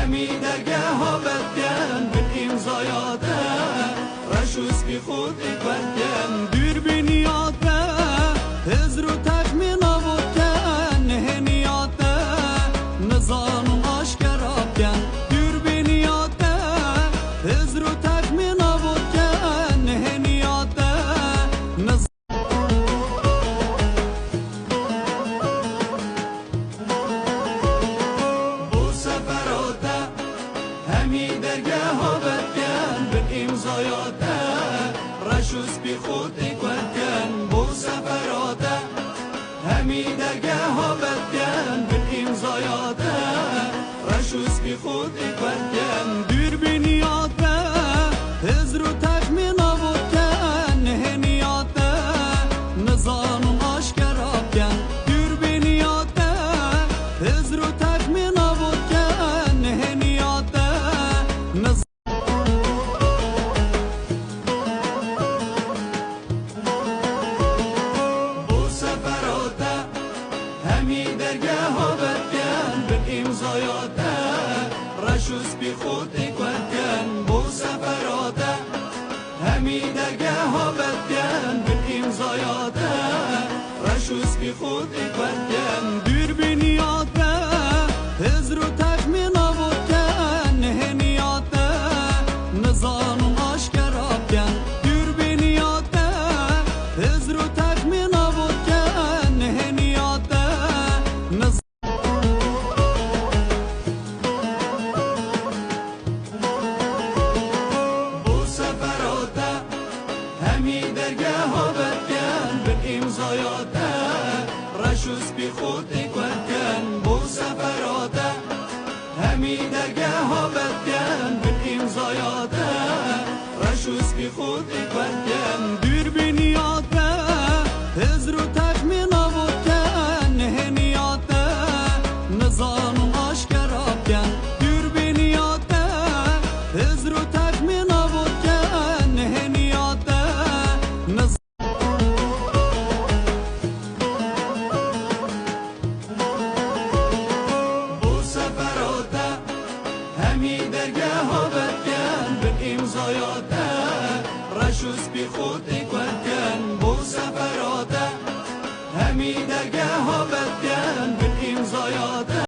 همی درگاه ها بدگن به امضایاته رشوز بی خود بدگن دور بینیاته هزر و تخمین آبودکن نهنیاته نظام آشکر آبکن دور بینیاته هزر و تخمین آبودکن نهنیاته همی درگاه ها بدگن به امضایاته رشوز بی خود بدگن بو سفراته همی درگاه ها بدگن به امضایاته رشوز بی خود بدگن دور بینیاته هزر و تخمین آبودکن نهنیاته نظام آشکر آبکن دور بینیاته هزر و تخمین آبودکن نهنیاته همی درگاه ها بدگن به امضایاته رشوز بی خود بدگن بو سفراته همی درگاه ها بدگن به امضایاته رشوز بی خود بدگن دور بینیاته هزر و تخمین آبودکن نهنیاته نظام آشکر آبکن دور بینیاته هزر و تخمین آبودکن نهنیاته بو سفراته همی درگاه ها بدگن به امضایاته رشوز بی خود بدگن بو سفراته همی درگاه ها بدگن به امضایاته رشوز بی خود بدگن دور بینیاته هزر و تخمین آبودکن نهنیاته نظام آشکر آبکن دور بینیاته هزر و تخمین آبودکن نهنیاته بو سفراته همی درگاه ها بدگن به امضایاته رشوز بی خود بدگن بو سفراته همی درگاه ها بدگن